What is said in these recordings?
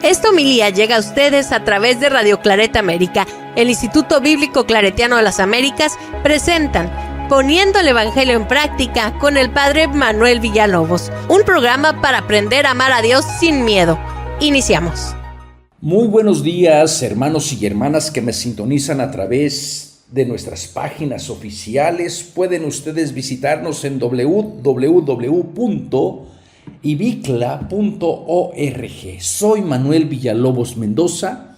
Esta homilía llega a ustedes a través de Radio Claret América. El Instituto Bíblico Claretiano de las Américas presentan Poniendo el Evangelio en Práctica con el Padre Manuel Villalobos, un programa para aprender a amar a Dios sin miedo. Iniciamos. Muy buenos días, hermanos y hermanas que me sintonizan a través de nuestras páginas oficiales. Pueden ustedes visitarnos en www.ibicla.org. Soy Manuel Villalobos Mendoza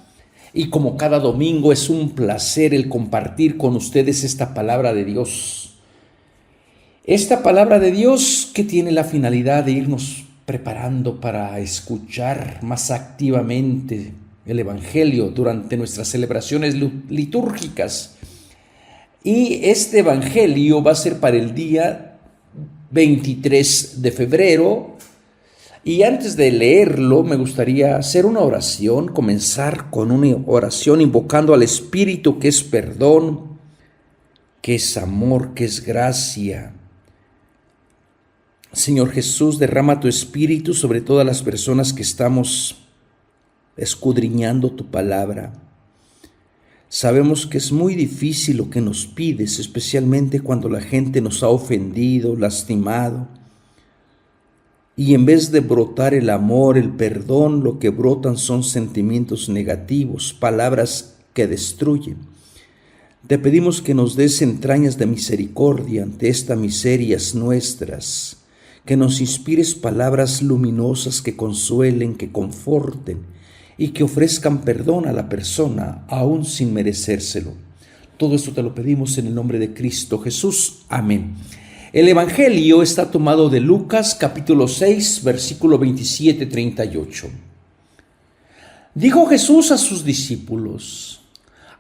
y como cada domingo es un placer el compartir con ustedes esta palabra de Dios. Esta palabra de Dios que tiene la finalidad de irnos preparando para escuchar más activamente el Evangelio durante nuestras celebraciones litúrgicas. Y este Evangelio va a ser para el día 23 de febrero. Y antes de leerlo, me gustaría hacer una oración, comenzar con una oración invocando al Espíritu, que es perdón, que es amor, que es gracia. Señor Jesús, derrama tu Espíritu sobre todas las personas que estamos escudriñando tu palabra. Sabemos que es muy difícil lo que nos pides, especialmente cuando la gente nos ha ofendido, lastimado. Y en vez de brotar el amor, el perdón, lo que brotan son sentimientos negativos, palabras que destruyen. Te pedimos que nos des entrañas de misericordia ante estas miserias nuestras, que nos inspires palabras luminosas que consuelen, que conforten y que ofrezcan perdón a la persona, aún sin merecérselo. Todo esto te lo pedimos en el nombre de Cristo Jesús. Amén. El Evangelio está tomado de Lucas capítulo 6, versículo 27-38. Dijo Jesús a sus discípulos: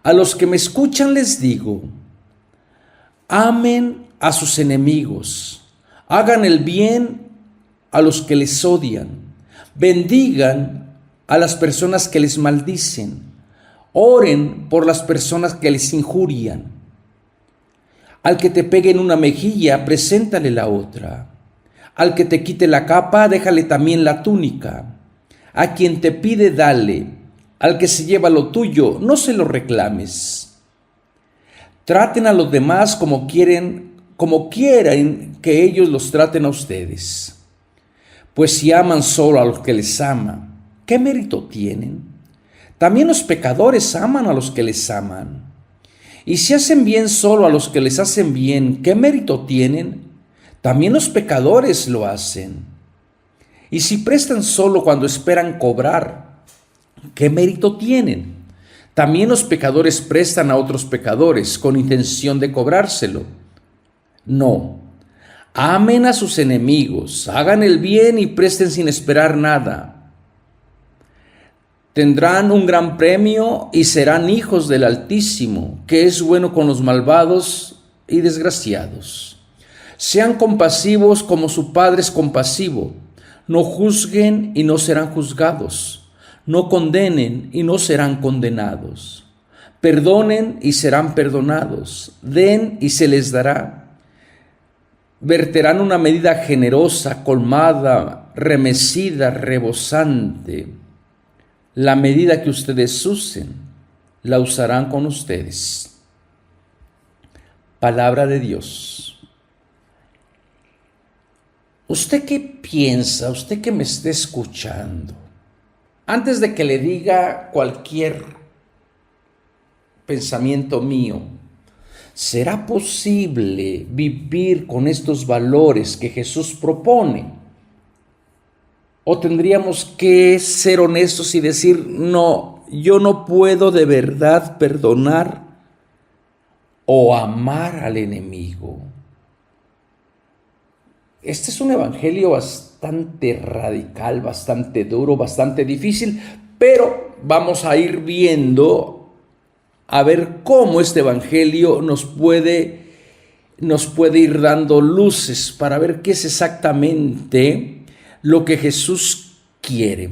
a los que me escuchan les digo, amen a sus enemigos, hagan el bien a los que les odian, bendigan a las personas que les maldicen, oren por las personas que les injurian. Al que te pegue en una mejilla, preséntale la otra. Al que te quite la capa, déjale también la túnica. A quien te pide, dale. Al que se lleva lo tuyo, no se lo reclames. Traten a los demás como quieran que ellos los traten a ustedes. Pues si aman solo a los que les aman, ¿qué mérito tienen? También los pecadores aman a los que les aman. Y si hacen bien solo a los que les hacen bien, ¿qué mérito tienen? También los pecadores lo hacen. Y si prestan solo cuando esperan cobrar, ¿qué mérito tienen? También los pecadores prestan a otros pecadores con intención de cobrárselo. No, amen a sus enemigos, hagan el bien y presten sin esperar nada. Tendrán un gran premio y serán hijos del Altísimo, que es bueno con los malvados y desgraciados. Sean compasivos como su Padre es compasivo. No juzguen y no serán juzgados. No condenen y no serán condenados. Perdonen y serán perdonados. Den y se les dará. Verterán una medida generosa, colmada, remecida, rebosante. La medida que ustedes usen, la usarán con ustedes. Palabra de Dios. ¿Usted qué piensa? ¿Usted que me esté escuchando? Antes de que le diga cualquier pensamiento mío, ¿será posible vivir con estos valores que Jesús propone? ¿O tendríamos que ser honestos y decir, no, yo no puedo de verdad perdonar o amar al enemigo? Este es un evangelio bastante radical, bastante duro, bastante difícil, pero vamos a ir viendo a ver cómo este evangelio nos puede ir dando luces para ver qué es exactamente lo que Jesús quiere.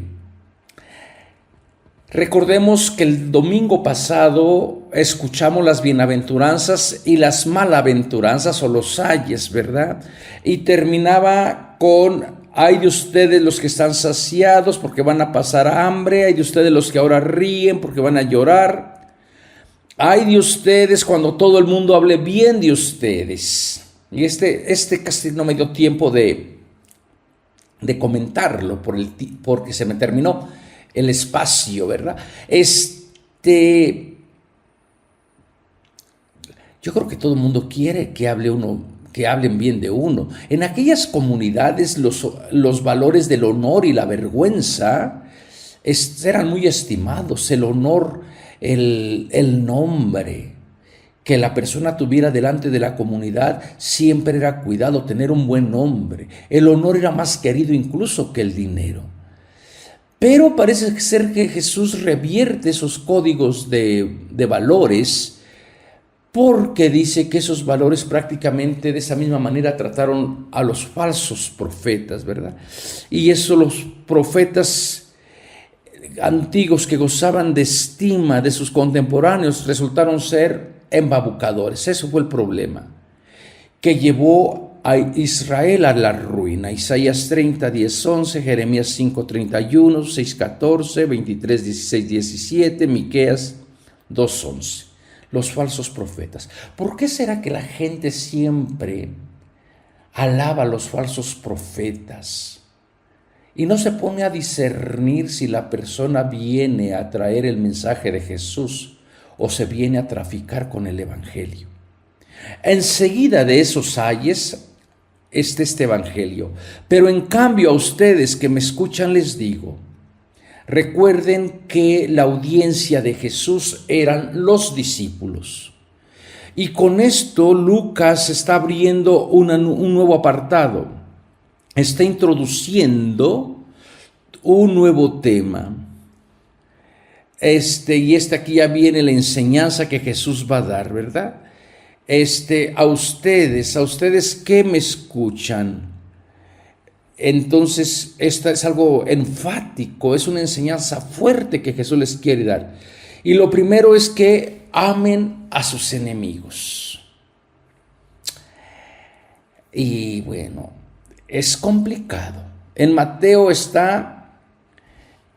Recordemos que el domingo pasado escuchamos las bienaventuranzas y las malaventuranzas o los ayes, ¿verdad? Y terminaba con Hay de ustedes los que están saciados porque van a pasar hambre. Hay de ustedes los que ahora ríen porque van a llorar. Hay de ustedes cuando todo el mundo hable bien de ustedes. Y este casi no me dio tiempo de comentarlo porque se me terminó el espacio, ¿verdad? Yo creo que todo el mundo quiere que hablen bien de uno. En aquellas comunidades los valores del honor y la vergüenza eran muy estimados. El honor, el nombre que la persona tuviera delante de la comunidad siempre era cuidado, tener un buen nombre. El honor era más querido incluso que el dinero. Pero parece ser que Jesús revierte esos códigos de valores, porque dice que esos valores prácticamente de esa misma manera trataron a los falsos profetas, ¿verdad? Y eso, los profetas antiguos que gozaban de estima de sus contemporáneos resultaron ser embabucadores. Eso fue el problema que llevó a Israel a la ruina. Isaías 30, 10, 11, Jeremías 5, 31, 6, 14, 23, 16, 17, Miqueas 2, 11. Los falsos profetas. ¿Por qué será que la gente siempre alaba a los falsos profetas y no se pone a discernir si la persona viene a traer el mensaje de Jesús o se viene a traficar con el evangelio? Enseguida de esos ayes este evangelio. Pero en cambio a ustedes que me escuchan les digo, recuerden que la audiencia de Jesús eran los discípulos. Y con esto Lucas está abriendo un nuevo apartado. Está introduciendo un nuevo tema. Y aquí ya viene la enseñanza que Jesús va a dar, ¿verdad? A ustedes que me escuchan. Entonces, esta es algo enfático, es una enseñanza fuerte que Jesús les quiere dar. Y lo primero es que amen a sus enemigos. Y bueno, es complicado. En Mateo está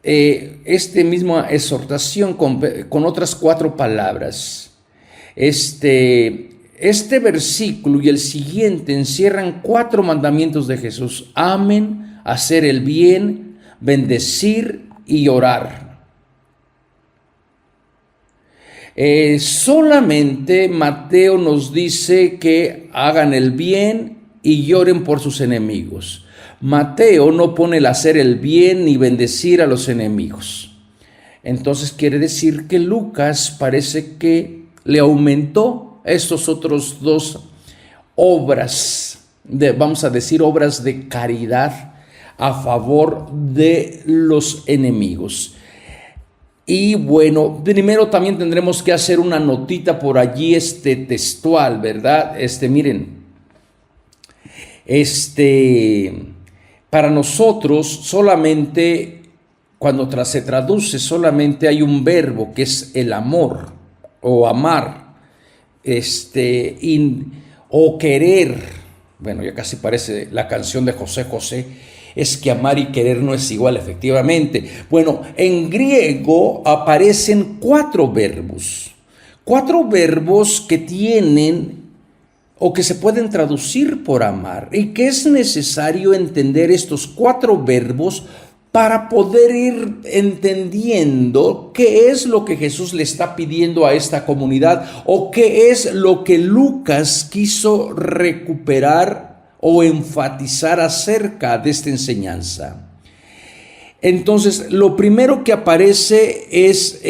misma exhortación con otras 4 palabras. Este versículo y el siguiente encierran 4 mandamientos de Jesús: amen, hacer el bien, bendecir y orar. Solamente Mateo nos dice que hagan el bien y lloren por sus enemigos. Mateo no pone el hacer el bien ni bendecir a los enemigos. Entonces quiere decir que Lucas parece que le aumentó estos otros 2 obras, vamos a decir obras de caridad a favor de los enemigos. Y bueno, primero también tendremos que hacer una notita por allí textual, ¿verdad? Miren, para nosotros solamente, cuando se traduce, solamente hay un verbo que es el amor o amar. O querer. Bueno, ya casi parece la canción de José José. Es que amar y querer no es igual, efectivamente. Bueno, en griego aparecen 4 verbos. 4 verbos que tienen o que se pueden traducir por amar, y que es necesario entender estos 4 verbos para poder ir entendiendo qué es lo que Jesús le está pidiendo a esta comunidad, o qué es lo que Lucas quiso recuperar o enfatizar acerca de esta enseñanza. Entonces, lo primero que aparece es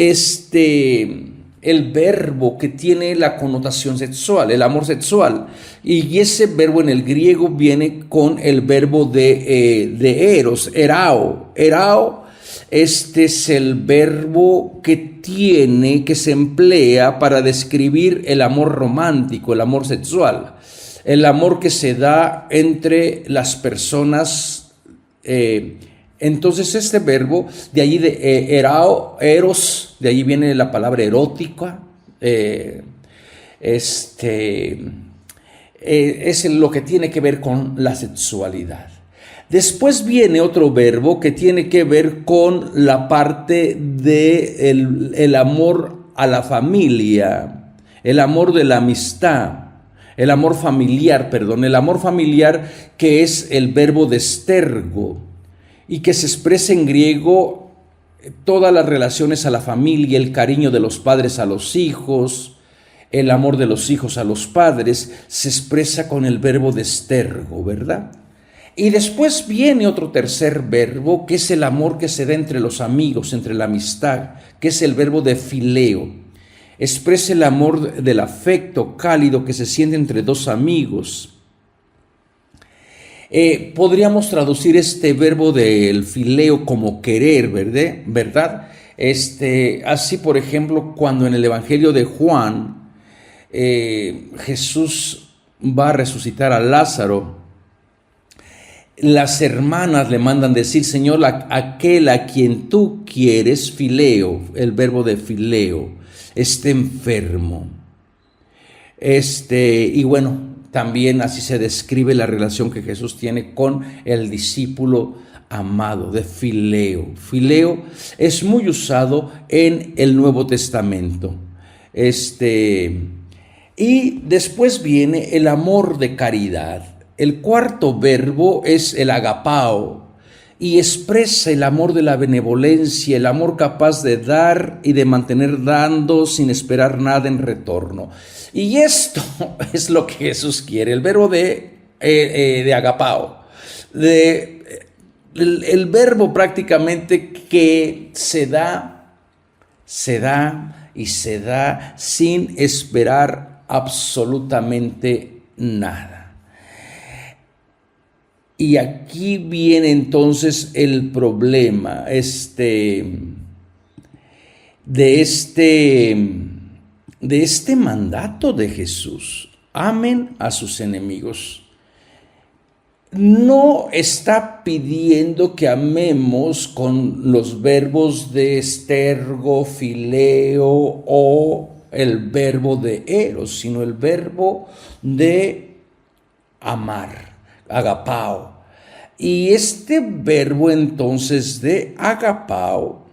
el verbo que tiene la connotación sexual, el amor sexual, y ese verbo en el griego viene con el verbo de eros, erao. Este es el verbo que se emplea para describir el amor romántico, el amor sexual, el amor que se da entre las personas. Entonces este verbo, de allí de erao, eros, de allí viene la palabra erótica, es lo que tiene que ver con la sexualidad. Después viene otro verbo que tiene que ver con la parte de el amor a la familia, el amor de la amistad, el amor familiar, el amor familiar, que es el verbo destergo y que se expresa en griego todas las relaciones a la familia, el cariño de los padres a los hijos, el amor de los hijos a los padres, se expresa con el verbo destergo, ¿verdad? Y después viene otro tercer verbo, que es el amor que se da entre los amigos, entre la amistad, que es el verbo de fileo. Expresa el amor del afecto cálido que se siente entre dos amigos. Podríamos traducir este verbo del fileo como querer, ¿verdad? Así, por ejemplo, cuando en el Evangelio de Juan, Jesús va a resucitar a Lázaro, las hermanas le mandan decir: Señor, aquel a quien tú quieres, fileo, el verbo de fileo, está enfermo. Y bueno, también así se describe la relación que Jesús tiene con el discípulo amado, de fileo. Fileo es muy usado en el Nuevo Testamento. Y después viene el amor de caridad. El cuarto verbo es el agapao y expresa el amor de la benevolencia, el amor capaz de dar y de mantener dando sin esperar nada en retorno. Y esto es lo que Jesús quiere, el verbo de agapao, el verbo prácticamente que se da y se da sin esperar absolutamente nada. Y aquí viene entonces el problema de este mandato de Jesús. Amen a sus enemigos. No está pidiendo que amemos con los verbos de estergo, fileo o el verbo de eros, sino el verbo de amar, agapao. Y este verbo entonces de agapao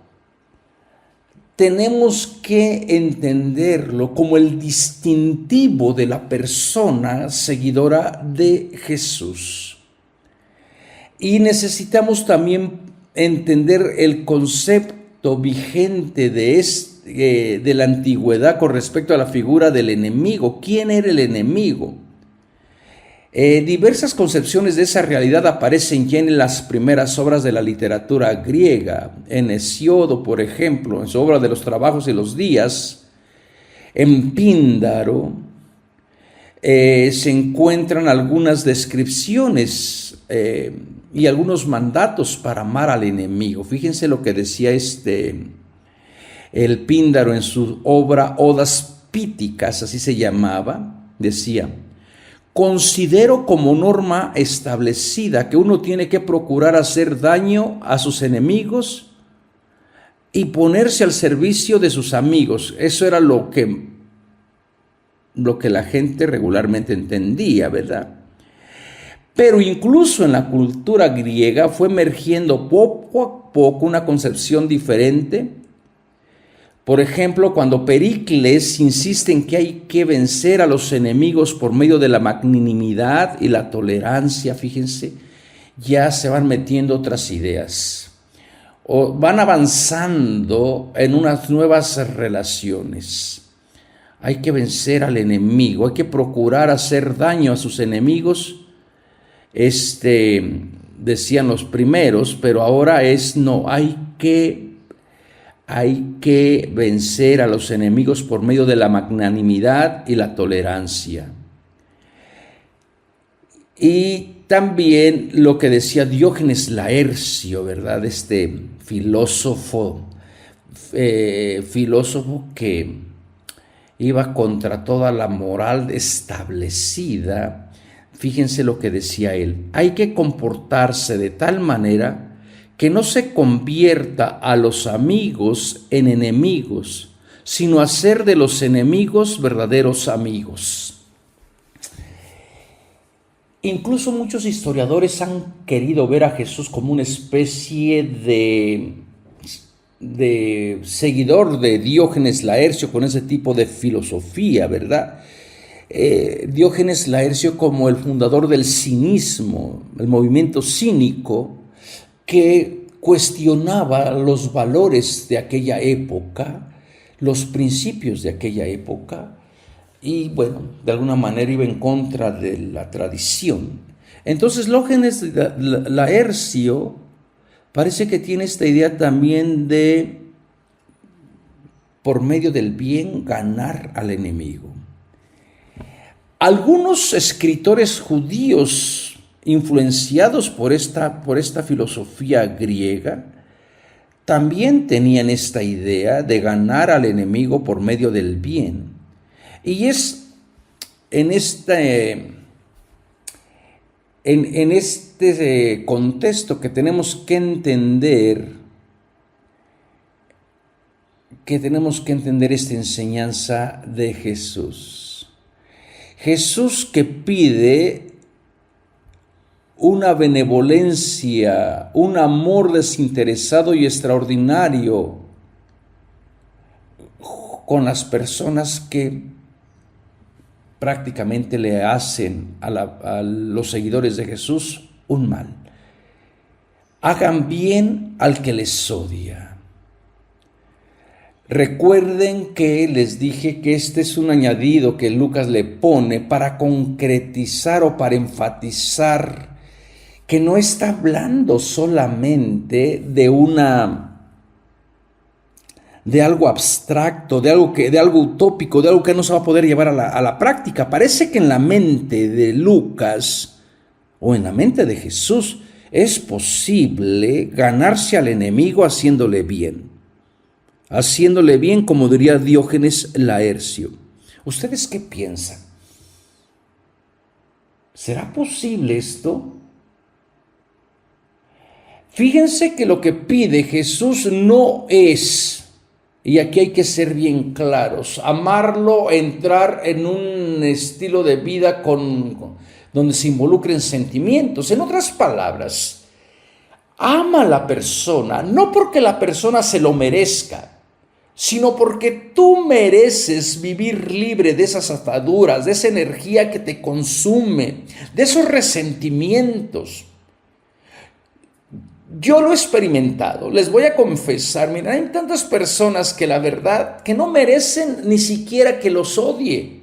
tenemos que entenderlo como el distintivo de la persona seguidora de Jesús. Y necesitamos también entender el concepto vigente de la antigüedad con respecto a la figura del enemigo. ¿Quién era el enemigo? Diversas concepciones de esa realidad aparecen ya en las primeras obras de la literatura griega. En Hesiodo, por ejemplo, en su obra de los Trabajos y los Días, en Píndaro, se encuentran algunas descripciones y algunos mandatos para amar al enemigo. Fíjense lo que decía el Píndaro en su obra Odas Píticas, así se llamaba. Decía: considero como norma establecida que uno tiene que procurar hacer daño a sus enemigos y ponerse al servicio de sus amigos. Eso era lo que la gente regularmente entendía, ¿verdad? Pero incluso en la cultura griega fue emergiendo poco a poco una concepción diferente. Por ejemplo, cuando Pericles insiste en que hay que vencer a los enemigos por medio de la magnanimidad y la tolerancia, fíjense, ya se van metiendo otras ideas, o van avanzando en unas nuevas relaciones. Hay que vencer al enemigo, hay que procurar hacer daño a sus enemigos, decían los primeros, pero ahora hay que vencer a los enemigos por medio de la magnanimidad y la tolerancia. Y también lo que decía Diógenes Laercio, ¿verdad? Filósofo que iba contra toda la moral establecida. Fíjense lo que decía él: hay que comportarse de tal manera que no se convierta a los amigos en enemigos, sino hacer de los enemigos verdaderos amigos. Incluso muchos historiadores han querido ver a Jesús como una especie de seguidor de Diógenes Laercio, con ese tipo de filosofía, ¿verdad? Diógenes Laercio como el fundador del cinismo, el movimiento cínico, que cuestionaba los valores de aquella época, los principios de aquella época, y bueno, de alguna manera iba en contra de la tradición. Entonces Diógenes Laercio parece que tiene esta idea también de, por medio del bien, ganar al enemigo. Algunos escritores judíos influenciados por esta filosofía griega también tenían esta idea de ganar al enemigo por medio del bien. Y es en este contexto que tenemos que entender esta enseñanza de Jesús. Jesús que pide una benevolencia, un amor desinteresado y extraordinario con las personas que prácticamente le hacen a los seguidores de Jesús un mal. Hagan bien al que les odia. Recuerden que les dije que este es un añadido que Lucas le pone para concretizar o para enfatizar que no está hablando solamente de algo abstracto, de algo utópico, de algo que no se va a poder llevar a la práctica. Parece que en la mente de Lucas o en la mente de Jesús es posible ganarse al enemigo haciéndole bien. Haciéndole bien, como diría Diógenes Laercio. ¿Ustedes qué piensan? ¿Será posible esto? Fíjense que lo que pide Jesús no es, y aquí hay que ser bien claros, amarlo, entrar en un estilo de vida donde se involucren sentimientos. En otras palabras, ama a la persona, no porque la persona se lo merezca, sino porque tú mereces vivir libre de esas ataduras, de esa energía que te consume, de esos resentimientos. Yo lo he experimentado, les voy a confesar, mira, hay tantas personas que la verdad, que no merecen ni siquiera que los odie.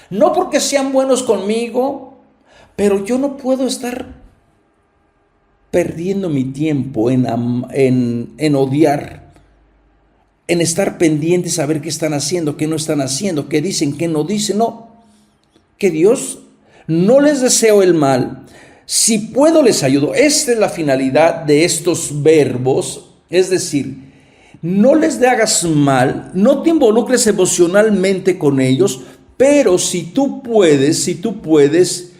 No porque sean buenos conmigo, pero yo no puedo estar perdiendo mi tiempo en odiar, en estar pendiente, saber qué están haciendo, qué no están haciendo, qué dicen, qué no dicen. No, que Dios no les deseo el mal. Si puedo, les ayudo. Esta es la finalidad de estos verbos, es decir, no les hagas mal, no te involucres emocionalmente con ellos, pero si tú puedes,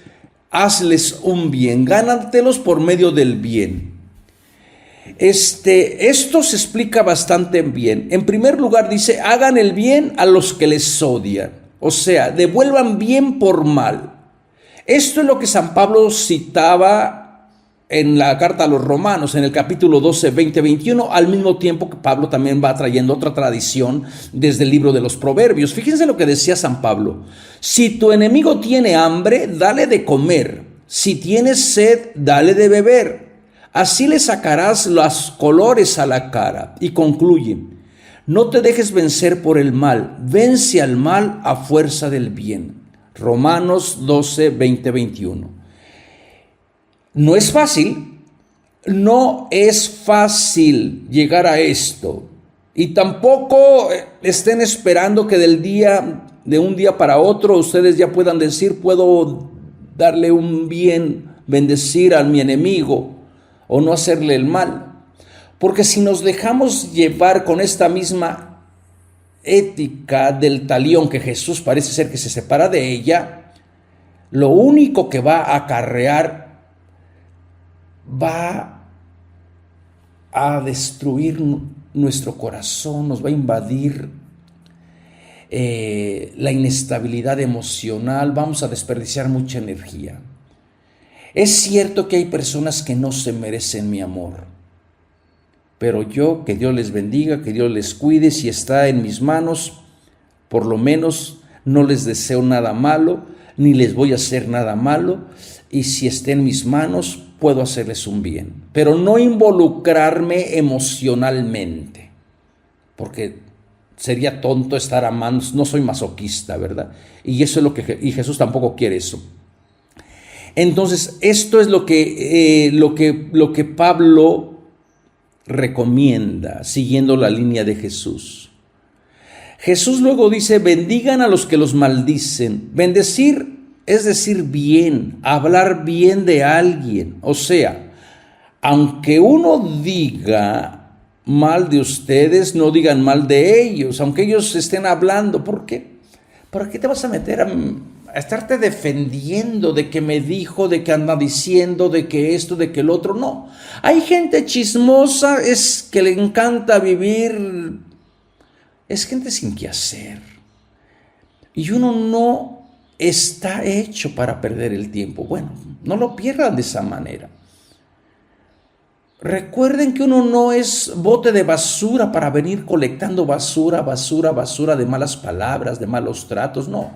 hazles un bien, gánatelos por medio del bien. Esto se explica bastante bien. En primer lugar dice, hagan el bien a los que les odian, o sea, devuelvan bien por mal. Esto es lo que San Pablo citaba en la carta a los Romanos, en el capítulo 12, 20, 21, al mismo tiempo que Pablo también va trayendo otra tradición desde el libro de los Proverbios. Fíjense lo que decía San Pablo: si tu enemigo tiene hambre, dale de comer; si tienes sed, dale de beber. Así le sacarás los colores a la cara. Y concluye: no te dejes vencer por el mal, vence al mal a fuerza del bien. Romanos 12, 20, 21. No es fácil llegar a esto. Y tampoco estén esperando que de un día para otro, ustedes ya puedan decir, puedo darle un bien, bendecir a mi enemigo o no hacerle el mal. Porque si nos dejamos llevar con esta misma ética del talión, que Jesús parece ser que se separa de ella, lo único que va a acarrear, va a destruir nuestro corazón, nos va a invadir la inestabilidad emocional, vamos a desperdiciar mucha energía. Es cierto que hay personas que no se merecen mi amor, pero yo, que Dios les bendiga, que Dios les cuide, si está en mis manos, por lo menos no les deseo nada malo, ni les voy a hacer nada malo, y si está en mis manos, puedo hacerles un bien, pero no involucrarme emocionalmente, porque sería tonto estar amando. No soy masoquista, ¿verdad? Y eso es y Jesús tampoco quiere eso. Entonces, esto es lo que Pablo recomienda, siguiendo la línea de Jesús. Jesús luego dice: bendigan a los que los maldicen. Bendecir es decir bien, hablar bien de alguien. O sea, aunque uno diga mal de ustedes, no digan mal de ellos, aunque ellos estén hablando. ¿Por qué? ¿Para qué te vas a meter a estarte defendiendo de que me dijo, de que anda diciendo, de que esto, de que el otro? No. Hay gente chismosa, es que le encanta vivir, es gente sin qué hacer. Y uno no está hecho para perder el tiempo. Bueno, no lo pierdan de esa manera. Recuerden que uno no es bote de basura para venir colectando basura de malas palabras, de malos tratos, no.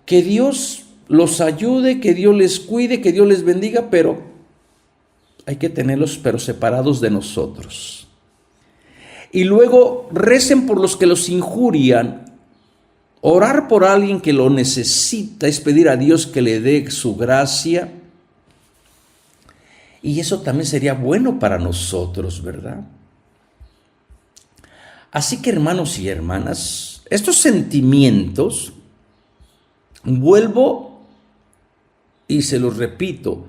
Que Dios los ayude, que Dios les cuide, que Dios les bendiga, pero hay que tenerlos separados de nosotros. Y luego recen por los que los injurian. Orar por alguien que lo necesita es pedir a Dios que le dé su gracia. Y eso también sería bueno para nosotros, ¿verdad? Así que, hermanos y hermanas, estos sentimientos, vuelvo y se los repito,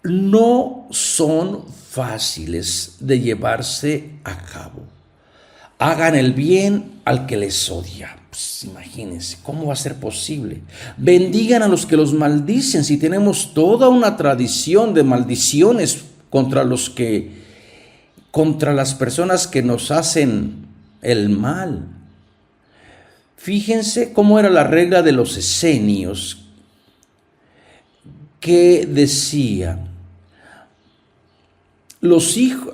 no son fáciles de llevarse a cabo. Hagan el bien al que les odia. Pues imagínense, ¿cómo va a ser posible? Bendigan a los que los maldicen. Si tenemos toda una tradición de maldiciones contra las personas que nos hacen el mal. Fíjense cómo era la regla de los esenios, que decía: los hijos,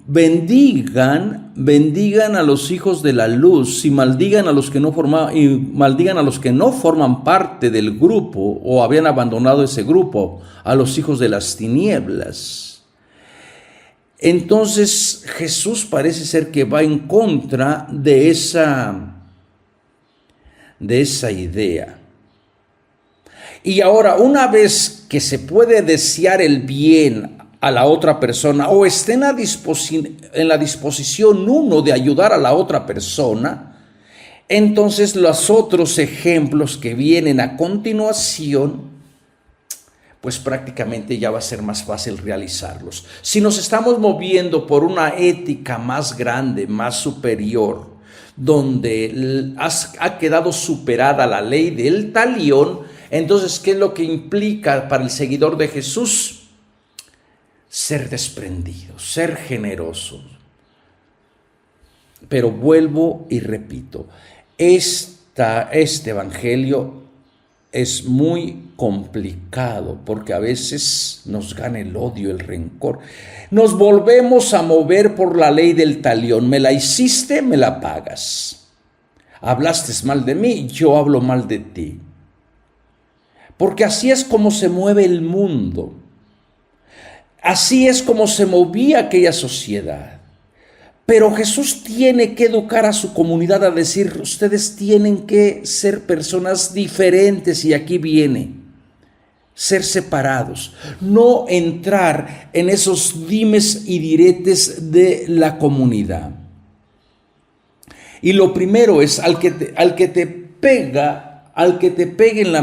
bendigan a los hijos de la luz y maldigan a los que no forman parte del grupo o habían abandonado ese grupo, a los hijos de las tinieblas. Entonces Jesús parece ser que va en contra de esa idea. Y ahora, una vez que se puede desear el bien a la otra persona, o esté en la disposición uno de ayudar a la otra persona, entonces los otros ejemplos que vienen a continuación, pues prácticamente ya va a ser más fácil realizarlos. Si nos estamos moviendo por una ética más grande, más superior, donde ha quedado superada la ley del talión, entonces, ¿qué es lo que implica para el seguidor de Jesús? Ser desprendido, ser generoso. Pero vuelvo y repito, este evangelio es muy complicado porque a veces nos gana el odio, el rencor. Nos volvemos a mover por la ley del talión. Me la hiciste, me la pagas. Hablaste mal de mí, yo hablo mal de ti. Porque así es como se mueve el mundo. Así es como se movía aquella sociedad. Pero Jesús tiene que educar a su comunidad a decir: ustedes tienen que ser personas diferentes, y aquí viene, ser separados, no entrar en esos dimes y diretes de la comunidad. Y lo primero es, al que te pegue en la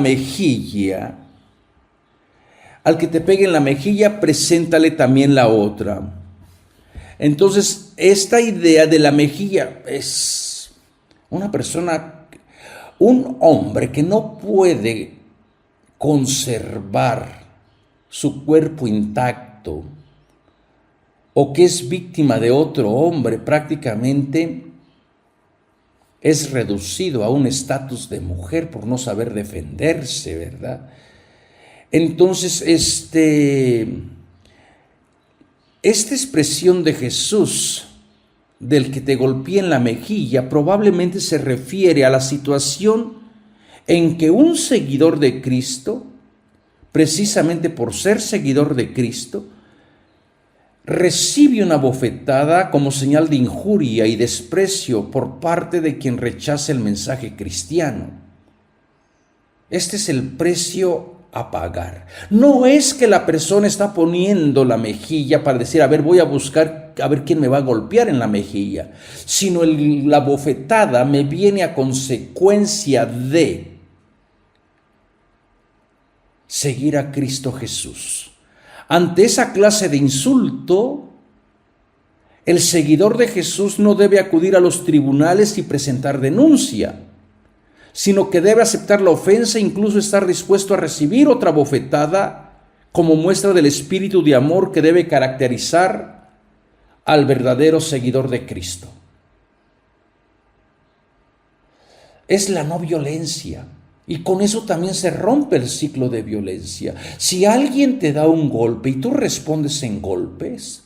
mejilla, preséntale también la otra. Entonces, esta idea de la mejilla es un hombre que no puede conservar su cuerpo intacto, o que es víctima de otro hombre, prácticamente es reducido a un estatus de mujer por no saber defenderse, ¿verdad? Entonces, esta expresión de Jesús, del que te golpea en la mejilla, probablemente se refiere a la situación en que un seguidor de Cristo, precisamente por ser seguidor de Cristo, recibe una bofetada como señal de injuria y desprecio por parte de quien rechaza el mensaje cristiano. Este es el precio a pagar. No es que la persona está poniendo la mejilla para decir, a ver, voy a buscar a ver quién me va a golpear en la mejilla, sino la bofetada me viene a consecuencia de seguir a Cristo Jesús. Ante esa clase de insulto, el seguidor de Jesús no debe acudir a los tribunales y presentar denuncia, sino que debe aceptar la ofensa e incluso estar dispuesto a recibir otra bofetada como muestra del espíritu de amor que debe caracterizar al verdadero seguidor de Cristo. Es la no violencia. Y con eso también se rompe el ciclo de violencia. Si alguien te da un golpe y tú respondes en golpes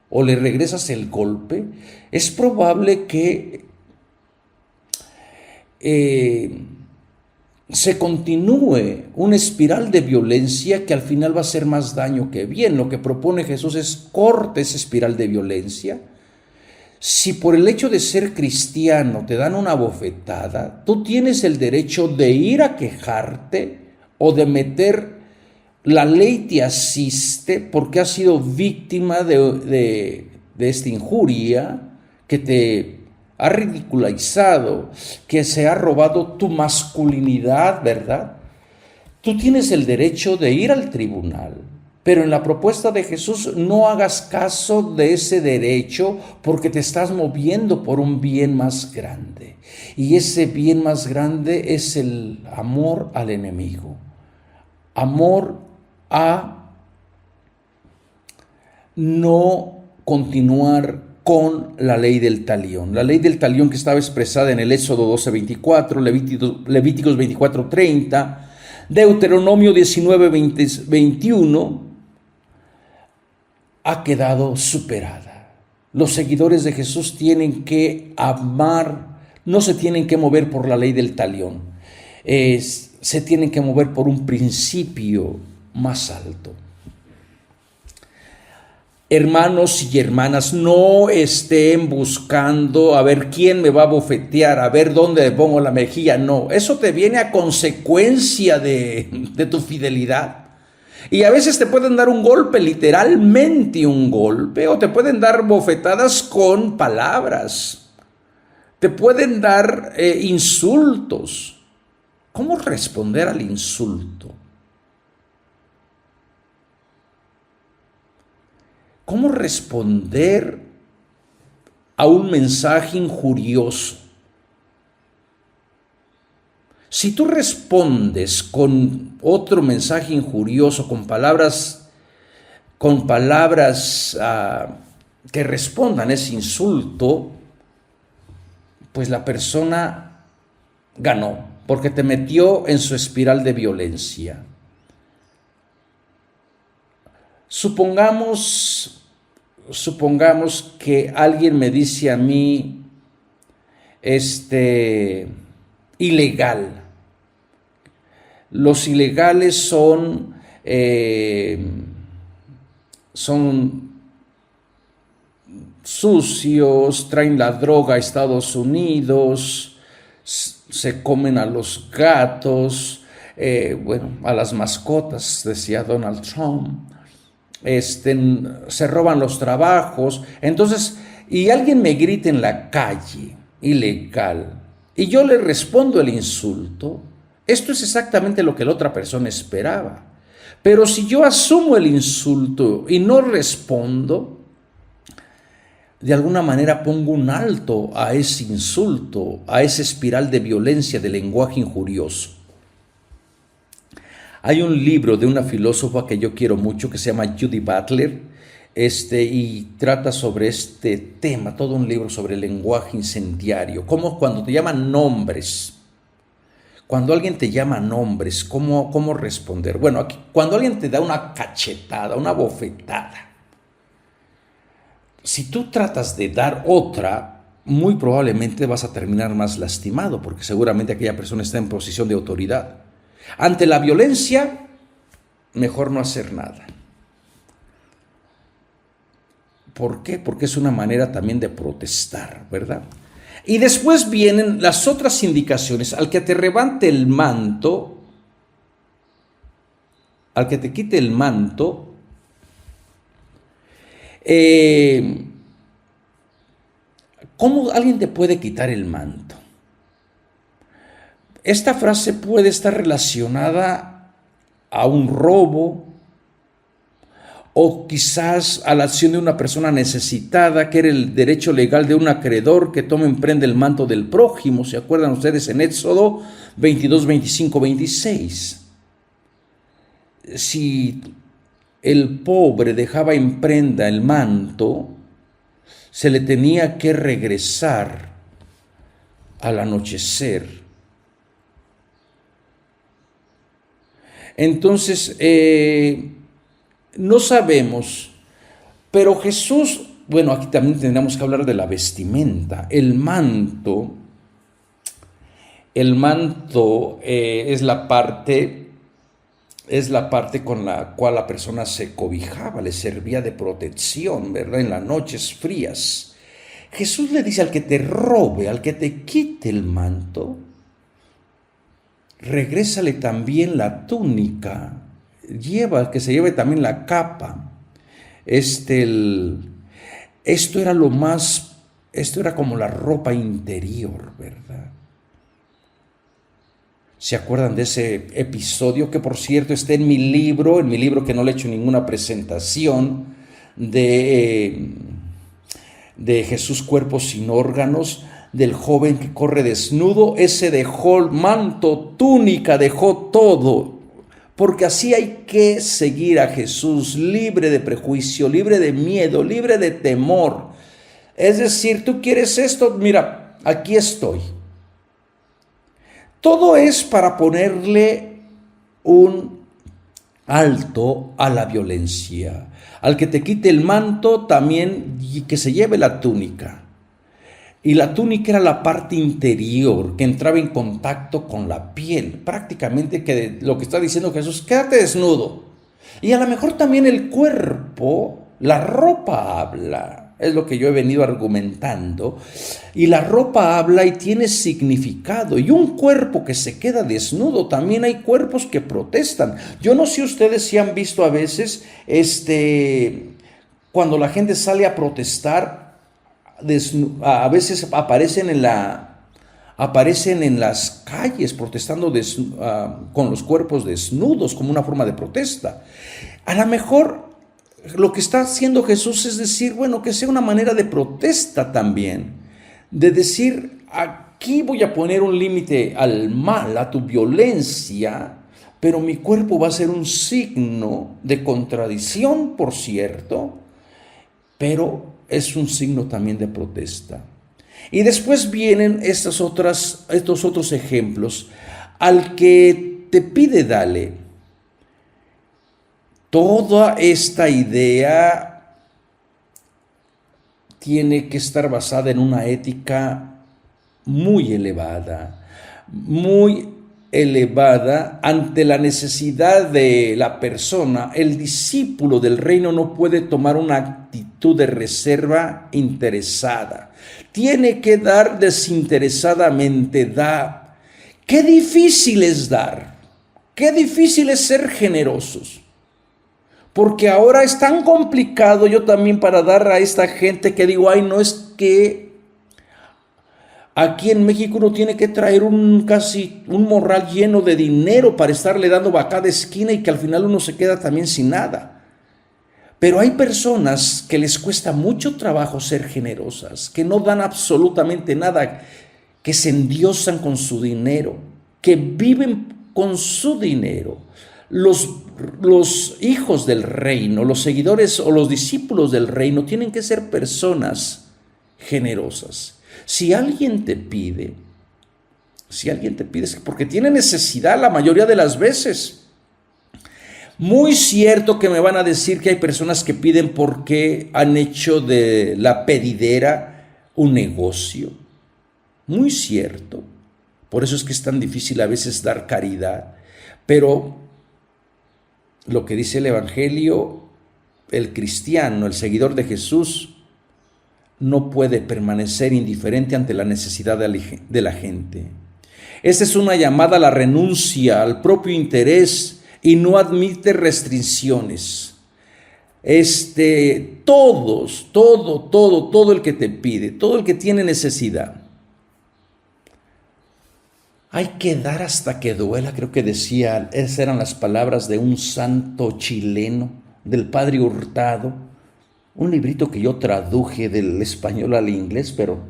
o le regresas el golpe, es probable que se continúe una espiral de violencia que al final va a hacer más daño que bien. Lo que propone Jesús es corte esa espiral de violencia. Si por el hecho de ser cristiano te dan una bofetada, tú tienes el derecho de ir a quejarte o de meter, la ley te asiste porque has sido víctima de esta injuria que te ha ridiculizado, que se ha robado tu masculinidad, ¿verdad? Tú tienes el derecho de ir al tribunal. Pero en la propuesta de Jesús no hagas caso de ese derecho porque te estás moviendo por un bien más grande. Y ese bien más grande es el amor al enemigo. Amor a no continuar con la ley del talión. La ley del talión que estaba expresada en el Éxodo 12:24, Levíticos 24:30, Deuteronomio 19:21, ha quedado superada. Los seguidores de Jesús tienen que amar, no se tienen que mover por la ley del talión, se tienen que mover por un principio más alto. Hermanos y hermanas, no estén buscando a ver quién me va a bofetear, a ver dónde le pongo la mejilla. No, eso te viene a consecuencia de tu fidelidad. Y a veces te pueden dar un golpe, literalmente un golpe, o te pueden dar bofetadas con palabras. Te pueden dar insultos. ¿Cómo responder al insulto? ¿Cómo responder a un mensaje injurioso? Si tú respondes con otro mensaje injurioso, con palabras que respondan ese insulto, pues la persona ganó, porque te metió en su espiral de violencia. Supongamos que alguien me dice a mí, ilegal. Los ilegales son sucios, traen la droga a Estados Unidos, se comen a los gatos, a las mascotas, decía Donald Trump, se roban los trabajos. Entonces, y alguien me grita en la calle, ilegal, y yo le respondo el insulto, esto es exactamente lo que la otra persona esperaba. Pero si yo asumo el insulto y no respondo, de alguna manera pongo un alto a ese insulto, a esa espiral de violencia, de lenguaje injurioso. Hay un libro de una filósofa que yo quiero mucho que se llama Judith Butler, y trata sobre este tema, todo un libro sobre el lenguaje incendiario, cómo cuando te llaman nombres, Cuando alguien te llama nombres, ¿cómo responder? Bueno, aquí, cuando alguien te da una cachetada, una bofetada, si tú tratas de dar otra, muy probablemente vas a terminar más lastimado, porque seguramente aquella persona está en posición de autoridad. Ante la violencia, mejor no hacer nada. ¿Por qué? Porque es una manera también de protestar, ¿verdad? Y después vienen las otras indicaciones. Al que te levante el manto, al que te quite el manto, ¿cómo alguien te puede quitar el manto? Esta frase puede estar relacionada a un robo, o quizás a la acción de una persona necesitada, que era el derecho legal de un acreedor que toma en prenda el manto del prójimo. ¿Se acuerdan ustedes en Éxodo 22, 25, 26? Si el pobre dejaba en prenda el manto, se le tenía que regresar al anochecer. Entonces, no sabemos, pero Jesús, bueno, aquí también tendríamos que hablar de la vestimenta. El manto es la parte con la cual la persona se cobijaba, le servía de protección, ¿verdad? En las noches frías. Jesús le dice al que te robe, al que te quite el manto, regrésale también la túnica. Que se lleve también la capa. Esto era como la ropa interior, ¿verdad? ¿Se acuerdan de ese episodio que, por cierto, está en mi libro que no le he hecho ninguna presentación, de Jesús Cuerpo sin órganos, del joven que corre desnudo? Ese dejó manto, túnica, dejó todo. Porque así hay que seguir a Jesús, libre de prejuicio, libre de miedo, libre de temor. Es decir, tú quieres esto, mira, aquí estoy. Todo es para ponerle un alto a la violencia. Al que te quite el manto, también que se lleve la túnica. Y la túnica era la parte interior que entraba en contacto con la piel. Prácticamente que lo que está diciendo Jesús, quédate desnudo. Y a lo mejor también el cuerpo, la ropa habla. Es lo que yo he venido argumentando. Y la ropa habla y tiene significado. Y un cuerpo que se queda desnudo, también hay cuerpos que protestan. Yo no sé ustedes si han visto a veces, cuando la gente sale a protestar, a veces aparecen en las calles protestando con los cuerpos desnudos como una forma de protesta. A lo mejor lo que está haciendo Jesús es decir, bueno, que sea una manera de protesta también, de decir, aquí voy a poner un límite al mal, a tu violencia, pero mi cuerpo va a ser un signo de contradicción, por cierto, pero es un signo también de protesta. Y después vienen estos otros ejemplos. Al que te pide, dale. Toda esta idea tiene que estar basada en una ética muy elevada ante la necesidad de la persona. El discípulo del reino no puede tomar una actitud de reserva interesada. Tiene que dar desinteresadamente, da. Qué difícil es dar. Qué difícil es ser generosos. Porque ahora es tan complicado yo también para dar a esta gente que digo, ay, no es que aquí en México uno tiene que traer casi un morral lleno de dinero para estarle dando a cada esquina y que al final uno se queda también sin nada. Pero hay personas que les cuesta mucho trabajo ser generosas, que no dan absolutamente nada, que se endiosan con su dinero, que viven con su dinero. Los hijos del reino, los seguidores o los discípulos del reino tienen que ser personas generosas. Si alguien te pide, Si alguien te pide es porque tiene necesidad la mayoría de las veces. Muy cierto que me van a decir que hay personas que piden porque han hecho de la pedidera un negocio. Muy cierto. Por eso es que es tan difícil a veces dar caridad. Pero lo que dice el Evangelio, el cristiano, el seguidor de Jesús, no puede permanecer indiferente ante la necesidad de la gente. Esta es una llamada a la renuncia, al propio interés, y no admite restricciones. Todo el que te pide, todo el que tiene necesidad. Hay que dar hasta que duela, creo que decía, esas eran las palabras de un santo chileno, del padre Hurtado, un librito que yo traduje del español al inglés, pero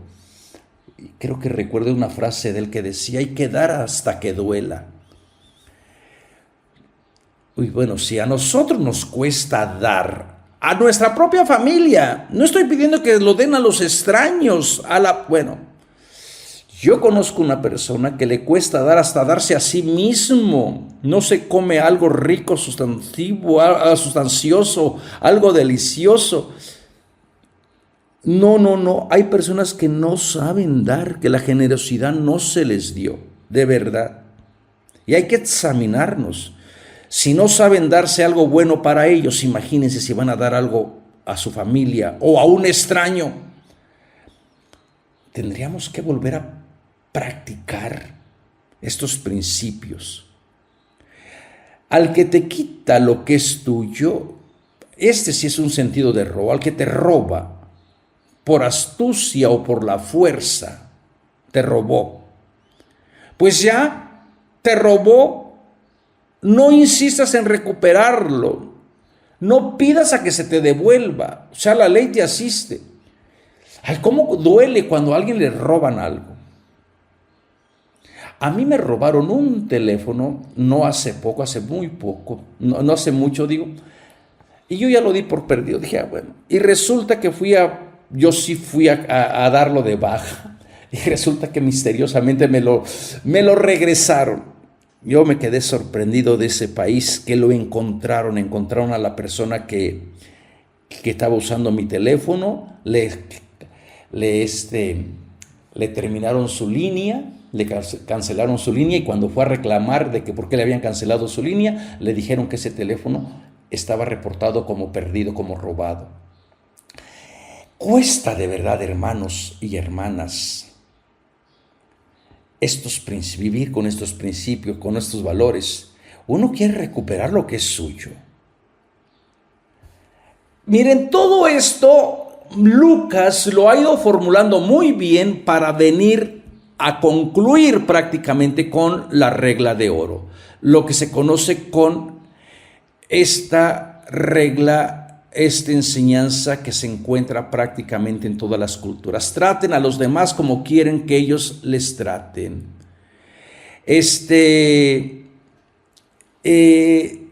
creo que recuerdo una frase de él que decía, hay que dar hasta que duela. Y bueno, si a nosotros nos cuesta dar a nuestra propia familia, no estoy pidiendo que lo den a los extraños, yo conozco una persona que le cuesta dar hasta darse a sí mismo. No se come algo rico, sustancioso, algo delicioso. No. Hay personas que no saben dar, que la generosidad no se les dio, de verdad. Y hay que examinarnos. Si no saben darse algo bueno para ellos, imagínense si van a dar algo a su familia o a un extraño. Tendríamos que volver a practicar estos principios. Al que te quita lo que es tuyo, este sí es un sentido de robo. Al que te roba por astucia o por la fuerza, te robó. Pues ya te robó, no insistas en recuperarlo. No pidas a que se te devuelva. O sea, la ley te asiste. Ay, ¿cómo duele cuando a alguien le roban algo? A mí me robaron un teléfono, no hace poco, hace muy poco, no hace mucho digo, y yo ya lo di por perdido, dije, bueno, y resulta que yo sí fui a darlo de baja, y resulta que misteriosamente me lo regresaron. Yo me quedé sorprendido de ese país, que lo encontraron a la persona que estaba usando mi teléfono, le terminaron su línea, le cancelaron su línea, y cuando fue a reclamar de que por qué le habían cancelado su línea, le dijeron que ese teléfono estaba reportado como perdido, como robado. Cuesta de verdad, hermanos y hermanas, vivir con estos principios, con estos valores. Uno quiere recuperar lo que es suyo. Miren, todo esto Lucas lo ha ido formulando muy bien para venir a concluir prácticamente con la regla de oro, lo que se conoce con esta regla, esta enseñanza que se encuentra prácticamente en todas las culturas. Traten a los demás como quieren que ellos les traten.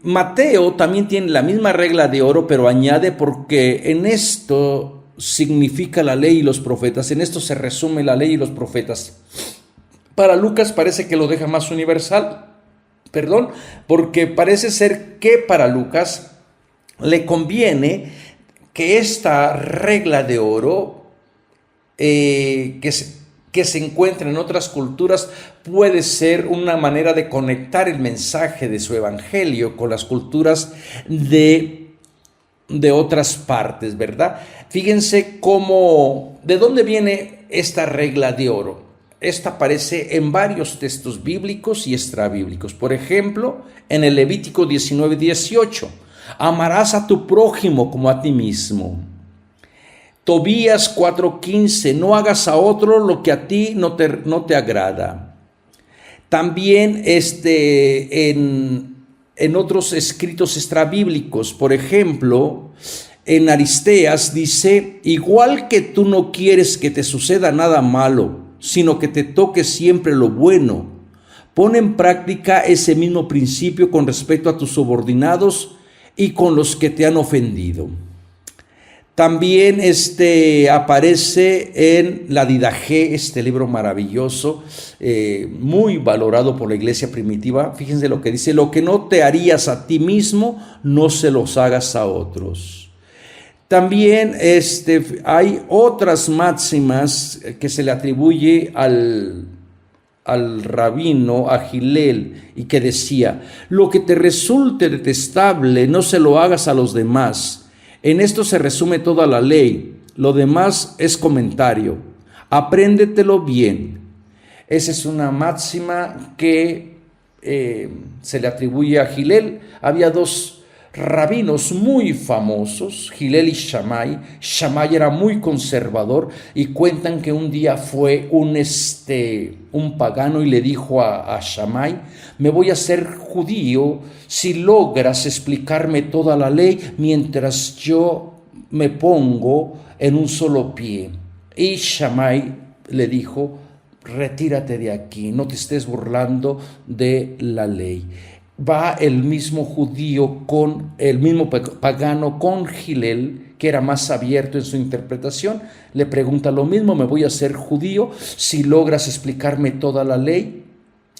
Mateo también tiene la misma regla de oro, pero añade, porque en esto significa la ley y los profetas. En esto se resume la ley y los profetas. Para Lucas parece que lo deja más universal, porque parece ser que para Lucas le conviene que esta regla de oro que se encuentra en otras culturas puede ser una manera de conectar el mensaje de su evangelio con las culturas de otras partes, ¿verdad? Fíjense ¿de dónde viene esta regla de oro? Esta aparece en varios textos bíblicos y extrabíblicos. Por ejemplo, en el Levítico 19:18, amarás a tu prójimo como a ti mismo. Tobías 4:15, no hagas a otro lo que a ti no te agrada. También en otros escritos extrabíblicos, por ejemplo, en Aristeas dice, igual que tú no quieres que te suceda nada malo, sino que te toque siempre lo bueno, pon en práctica ese mismo principio con respecto a tus subordinados y con los que te han ofendido. También aparece en la Didaché, este libro maravilloso, muy valorado por la iglesia primitiva. Fíjense lo que dice: lo que no te harías a ti mismo, no se los hagas a otros. También hay otras máximas que se le atribuye al rabino, a Hillel, y que decía: lo que te resulte detestable, no se lo hagas a los demás. En esto se resume toda la ley, lo demás es comentario. Apréndetelo bien. Esa es una máxima que se le atribuye a Hillel. Había dos rabinos muy famosos, Hillel y Shammai. Shammai era muy conservador y cuentan que un día fue un pagano y le dijo a Shammai: me voy a hacer judío si logras explicarme toda la ley mientras yo me pongo en un solo pie. Y Shammai le dijo: retírate de aquí, no te estés burlando de la ley. Va el mismo judío el mismo pagano con Hillel, que era más abierto en su interpretación. Le pregunta lo mismo: me voy a hacer judío si logras explicarme toda la ley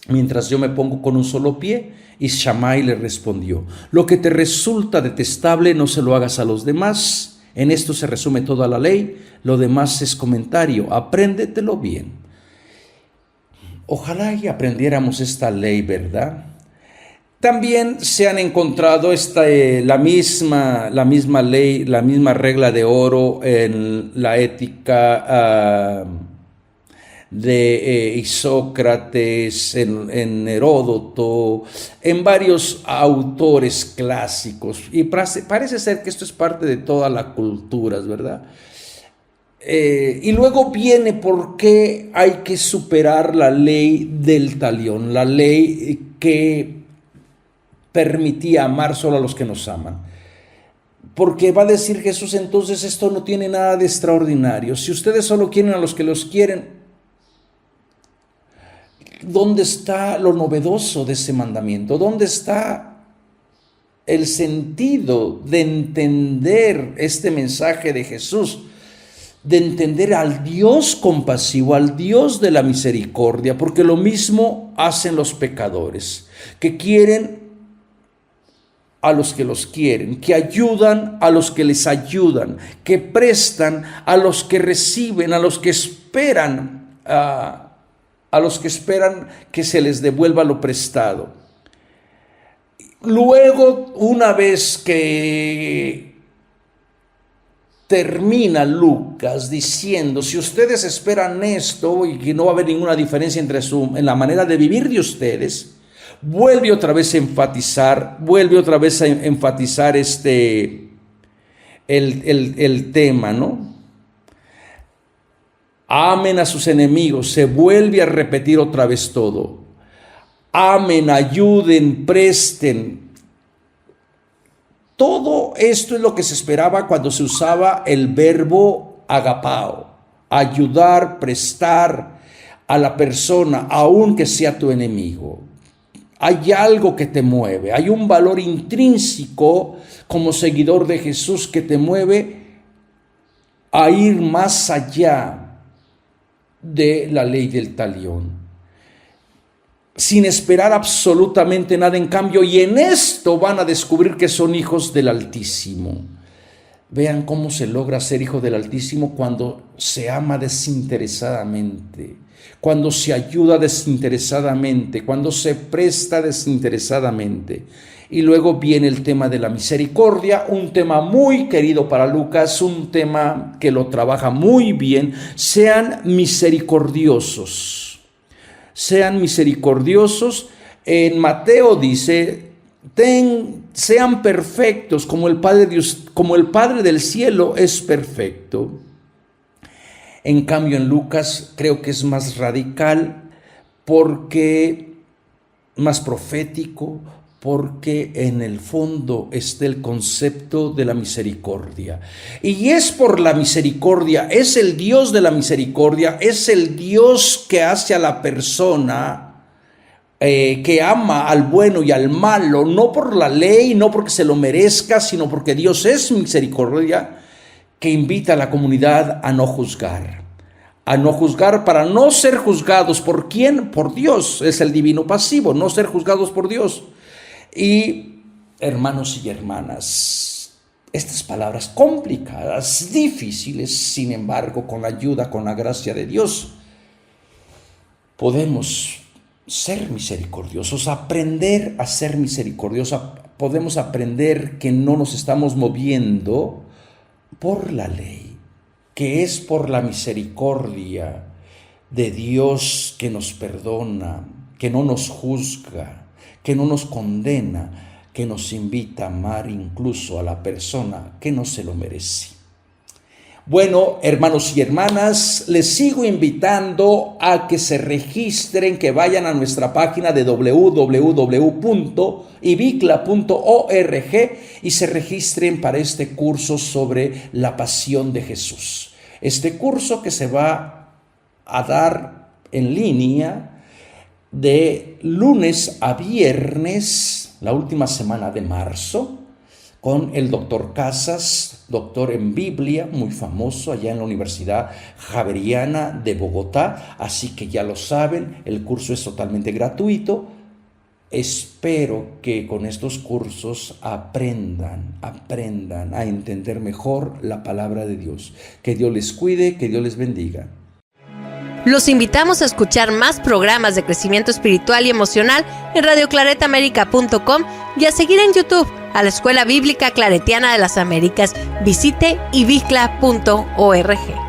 mientras yo me pongo con un solo pie. Y Shammai le respondió: lo que te resulta detestable, no se lo hagas a los demás. En esto se resume toda la ley, lo demás es comentario. Apréndetelo bien. Ojalá y aprendiéramos esta ley, ¿verdad? También se han encontrado la misma ley, la misma regla de oro en la ética de Isócrates, en Heródoto, en varios autores clásicos. Y parece ser que esto es parte de todas las culturas, ¿verdad? Y luego viene por qué hay que superar la ley del talión, la ley que permitía amar solo a los que nos aman. Porque va a decir Jesús: entonces esto no tiene nada de extraordinario. Si ustedes solo quieren a los que los quieren, ¿dónde está lo novedoso de ese mandamiento? ¿Dónde está el sentido de entender este mensaje de Jesús? De entender al Dios compasivo, al Dios de la misericordia, porque lo mismo hacen los pecadores, que quieren a los que los quieren, que ayudan a los que les ayudan, que prestan a los que reciben, a los que esperan, a los que esperan que se les devuelva lo prestado. Luego, una vez que termina Lucas diciendo: si ustedes esperan esto y que no va a haber ninguna diferencia en la manera de vivir de ustedes, vuelve otra vez a enfatizar el tema, ¿no? Amen a sus enemigos, se vuelve a repetir otra vez todo. Amen, ayuden, presten. Todo esto es lo que se esperaba cuando se usaba el verbo agapao: ayudar, prestar a la persona, aunque sea tu enemigo. Hay algo que te mueve, hay un valor intrínseco como seguidor de Jesús que te mueve a ir más allá de la ley del talión, sin esperar absolutamente nada en cambio, y en esto van a descubrir que son hijos del Altísimo. Vean cómo se logra ser hijo del Altísimo: cuando se ama desinteresadamente, cuando se ayuda desinteresadamente, cuando se presta desinteresadamente. Y luego viene el tema de la misericordia, un tema muy querido para Lucas, un tema que lo trabaja muy bien. Sean misericordiosos. Sean misericordiosos. En Mateo dice: sean perfectos como el Padre del cielo es perfecto. En cambio, en Lucas creo que es más radical, porque más profético, porque en el fondo está el concepto de la misericordia. Y es por la misericordia, es el Dios de la misericordia, es el Dios que hace a la persona, que ama al bueno y al malo, no por la ley, no porque se lo merezca, sino porque Dios es misericordia, que invita a la comunidad a no juzgar. A no juzgar para no ser juzgados. ¿Por quién? Por Dios. Es el divino pasivo, no ser juzgados por Dios. Y hermanos y hermanas, estas palabras complicadas, difíciles, sin embargo, con la ayuda, con la gracia de Dios, podemos ser misericordiosos, aprender a ser misericordiosos. Podemos aprender que no nos estamos moviendo por la ley, que es por la misericordia de Dios que nos perdona, que no nos juzga, que no nos condena, que nos invita a amar incluso a la persona que no se lo merece. Bueno, hermanos y hermanas, les sigo invitando a que se registren, que vayan a nuestra página de www.ibicla.org y se registren para este curso sobre la pasión de Jesús. Este curso que se va a dar en línea de lunes a viernes, la última semana de marzo, con el doctor Casas, doctor en Biblia, muy famoso allá en la Universidad Javeriana de Bogotá. Así que ya lo saben, el curso es totalmente gratuito. Espero que con estos cursos aprendan a entender mejor la palabra de Dios. Que Dios les cuide, que Dios les bendiga. Los invitamos a escuchar más programas de crecimiento espiritual y emocional en radioclaretaamerica.com y a seguir en YouTube a la Escuela Bíblica Claretiana de las Américas. Visite ibicla.org.